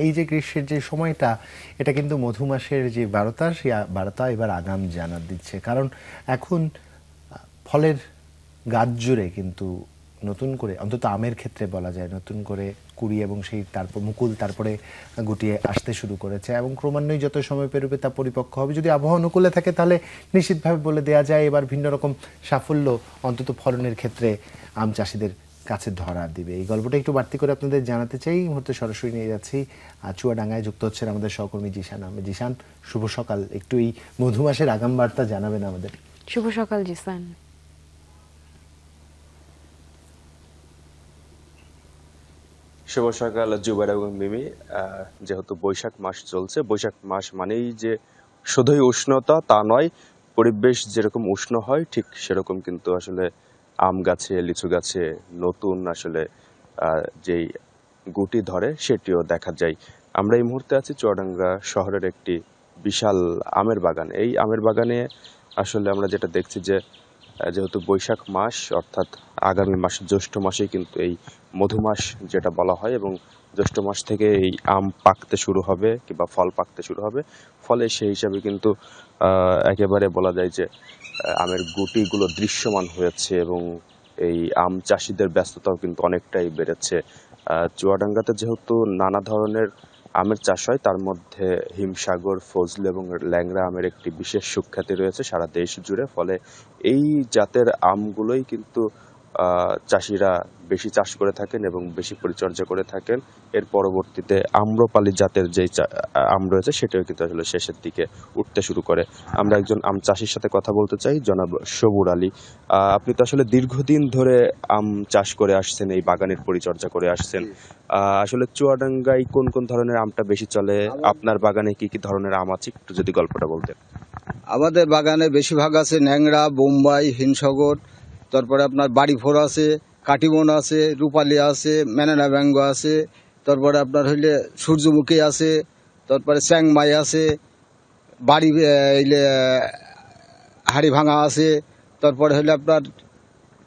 এই যে গ্রীষ্মের যে সময়টা, এটা কিন্তু মধুমাসের যে বারতা, সেই বারতা এবার আগাম জানান দিচ্ছে। কারণ এখন ফলের গাছ জুড়ে কিন্তু নতুন করে, অন্তত আমের ক্ষেত্রে বলা যায়, নতুন করে কুড়ি এবং সেই তারপর মুকুল তারপরে গুটিয়ে আসতে শুরু করেছে এবং ক্রমান্বয়ে যত সময় পেরোবে তা পরিপক্ক হবে। যদি আবহাওয়া অনুকূলে থাকে তাহলে নিশ্চিতভাবে বলে দেওয়া যায় এবার ভিন্ন রকম সাফল্য অন্তত ফলনের ক্ষেত্রে আম চাষিদের কাছে ধরা দিবে। এই গল্পটা একটু বাড়তি করে আপনাদের জানাতে চাই। এই মুহূর্তে সরাসরি নিয়ে যাচ্ছি চুয়াডাঙ্গায়, যুক্ত হচ্ছেন আমাদের সহকর্মী জিশান আহমেদ। জিশান, শুভ সকাল। একটু এই মধুমাসের আগাম বার্তা জানাবেন আমাদের। শুভ সকাল জিসান। শুভ সকাল জুবাইর এবং মিমি। যেহেতু বৈশাখ মাস চলছে, বৈশাখ মাস মানেই যে শুধুই উষ্ণতা তা নয়, পরিবেশ যেরকম উষ্ণ হয় ঠিক সেরকম কিন্তু আসলে আম গাছে, লিচু গাছে নতুন আসলে যেই গুটি ধরে সেটিও দেখা যায়। আমরা এই মুহূর্তে আছি চুয়াডাঙ্গা শহরের একটি বিশাল আমের বাগান। এই আমের বাগানে আসলে আমরা যেটা দেখছি যে যেহেতু বৈশাখ মাস অর্থাৎ আগামী মাস জ্যৈষ্ঠ মাসেই কিন্তু এই মধুমাস যেটা বলা হয়, এবং জ্যৈষ্ঠ মাস থেকে এই আম পাকতে শুরু হবে কিংবা ফল পাকতে শুরু হবে। ফলে সেই হিসাবে কিন্তু একেবারে বলা যায় যে আমের গুটিগুলো দৃশ্যমান হয়েছে এবং এই আম চাষিদের ব্যস্ততাও কিন্তু অনেকটাই বেড়েছে। চুয়াডাঙ্গাতে যেহেতু নানা ধরনের আমের চাষ হয়, তার মধ্যে হিমসাগর, ফজলি এবং ল্যাংড়া আমের একটি বিশেষ সুখ্যাতি রয়েছে সারা দেশ জুড়ে। ফলে এই জাতের আমগুলোই কিন্তু চাষিরা বেশি চাষ করে থাকেন এবং বেশি পরিচর্যা করে থাকেন। এর পরবর্তীতে আম্রপালি জাতের যে আম রয়েছে সেটাও কিন্তু আসলে শেষের দিকে উঠতে শুরু করে। আমরা একজন আম চাষির সাথে কথা বলতে চাই, জনাব সবুর আলী। আপনি তো আসলে দীর্ঘদিন ধরে আম চাষ করে আসছেন, এই বাগানের পরিচর্যা করে আসছেন। আসলে চুয়াডাঙ্গায় কোন কোন ধরনের আমটা বেশি চলে, আপনার বাগানে কি কি ধরনের আম আছে, একটু যদি গল্পটা বলতেন। আমাদের বাগানে বেশিরভাগ আছে ন্যাংরা, বোম্বাই, হিমসাগর, তারপরে আপনার বাড়িফোর আছে, কাটিমন আছে, রূপালি আছে, ম্যানানা ব্যাঙ্গ আছে, তারপরে আপনার হইলে সূর্যমুখী আছে, তারপরে চ্যাংমাই আছে, বাড়ি হইলে হাড়ি ভাঙা আছে, তারপরে হইলে আপনার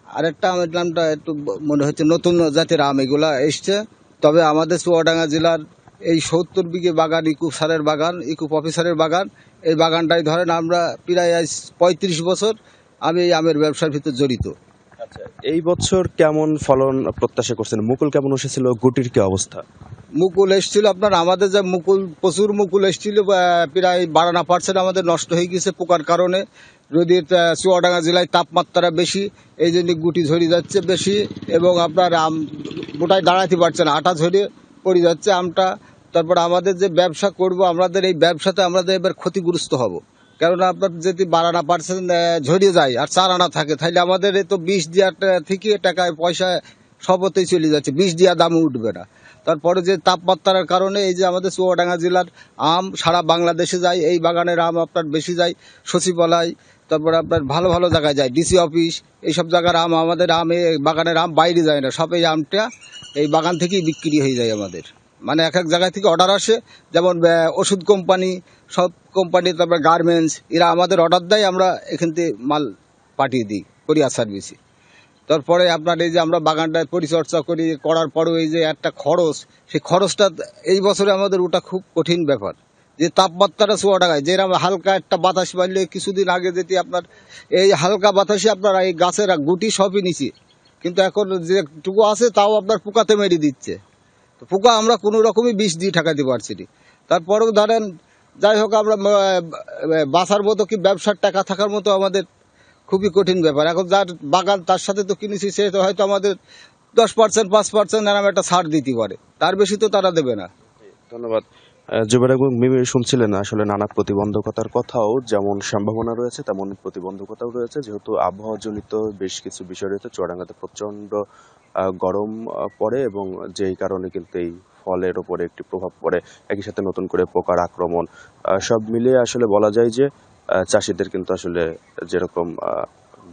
আরেকটা আমের নামটা একটু মনে হচ্ছে নতুন জাতের আম এগুলা এসছে। তবে আমাদের চুয়াডাঙ্গা জেলার এই 70 বিঘে বাগান ইকুপ স্যারের বাগান, ইকুপ অফিসারের বাগান। এই বাগানটাই ধরেন আমরা প্রায় 35 বছর আমি এই আমের ব্যবসার ভিতর জড়িত। আচ্ছা, এই বছর কেমন ফলন প্রত্যাশা করছেন? মুকুল কেমন এসেছিল? গুটির কি অবস্থা? মুকুল এসছিল আপনার, আমাদের যে মুকুল, প্রচুর মুকুল এসছিল, প্রায় 12% আমাদের নষ্ট হয়ে গেছে পোকার কারণে। নদীর চুয়াডাঙ্গা জেলায় তাপমাত্রা বেশি, এই জন্য গুটি ঝরে যাচ্ছে বেশি এবং আপনার আম গোটায় দাঁড়াতে পারছে না, আটা ঝরে পড়ে যাচ্ছে আমটা। তারপর আমাদের যে ব্যবসা করব, আমাদের এই ব্যবসাতে আমাদের এবার ক্ষতিগ্রস্ত হব। কেননা আপনার যদি 12% ঝরিয়ে যায় আর 4 আনা থাকে, তাহলে আমাদের এই তো 20 দেওয়ার থেকে টাকায় পয়সা সবতেই চলে যাচ্ছে, 20 দেওয়া দামও উঠবে না। তারপরে যে তাপমাত্রার কারণে এই যে আমাদের চুয়াডাঙ্গা জেলার আম সারা বাংলাদেশে যায়, এই বাগানের আম আপনার বেশি যায় সচিবালয়, তারপরে আপনার ভালো ভালো জায়গায় যায়, ডিসি অফিস, এইসব জায়গার আম। আমাদের আম, এই বাগানের আম বাইরে যায় না, সব এই আমটা এই বাগান থেকেই বিক্রি হয়ে যায় আমাদের। মানে এক এক জায়গা থেকে অর্ডার আসে, যেমন ওষুধ কোম্পানি, সব কোম্পানি, তারপরে গার্মেন্টস, এরা আমাদের অর্ডার দেয়, আমরা এখান থেকে মাল পাঠিয়ে দিই কোরিয়ার সার্ভিসে। তারপরে আপনার এই যে আমরা বাগানটায় পরিচর্যা করি, করার পরেও এই যে একটা খরচ, সেই খরচটা এই বছরে আমাদের ওটা খুব কঠিন ব্যাপার। যে তাপমাত্রাটা চুয়াডাঙ্গায় যেরকম হালকা একটা বাতাস বাড়লে, কিছুদিন আগে যেটি আপনার এই হালকা বাতাসে আপনার এই গাছের গুটি সবই নিচে, কিন্তু এখন যেটুকু আছে তাও আপনার পোকাতে মেরে দিচ্ছে। তো পোকা আমরা কোনো রকমই বিষ দিয়ে ঠেকাতে পারছি না। তারপরেও ধরেন যাই হোক, আমরা বাঁচার মতো কি ব্যবসার টাকা থাকার মতো আমাদের খুবই কঠিন ব্যাপার। এখন যার বাগান তার সাথে তো কিনেছি, সে তো হয়তো আমাদের 10%, 5% এরকম একটা ছাড় দিতে পারে, তার বেশি তো তারা দেবে না। ধন্যবাদ। জুবাইর এবং মিমি শুনছিলেন আসলে নানা প্রতিবন্ধকতার কথাও, যেমন সম্ভাবনা রয়েছে তেমন প্রতিবন্ধকতাও রয়েছে। যেহেতু আবহাওয়াজনিত বেশ কিছু বিষয় রয়েছে, চুয়াডাঙ্গাতে প্রচন্ড গরম পড়ে এবং যেই কারণে কিন্তু এই ফলের ওপরে একটি প্রভাব পড়ে, একই সাথে নতুন করে পোকার আক্রমণ, সব মিলিয়ে আসলে বলা যায় যে চাষিদের কিন্তু আসলে যেরকম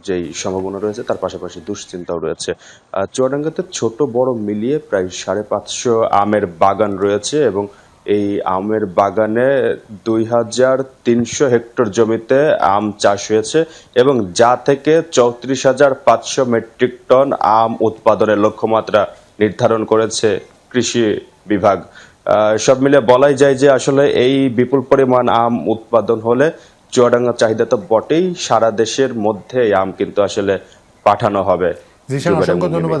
যেই সম্ভাবনা রয়েছে তার পাশাপাশি দুশ্চিন্তাও রয়েছে। চুয়াডাঙ্গাতে ছোট বড় মিলিয়ে প্রায় 550 আমের বাগান রয়েছে এবং এই আমের বাগানে 2300 হেক্টর জমিতে আম চাষ হয়েছে এবং যা থেকে 34,500 মেট্রিক টন আম উৎপাদনের লক্ষ্যমাত্রা নির্ধারণ করেছে কৃষি বিভাগ। সব মিলে বলাই যায় যে আসলে এই বিপুল পরিমাণ আম উৎপাদন হলে চুয়াডাঙ্গার চাহিদা তো বটেই, সারা দেশের মধ্যে এই আম কিন্তু আসলে পাঠানো হবে। জিশান, জুবাইর এবং অসংখ্য মিমি। ধন্যবাদ।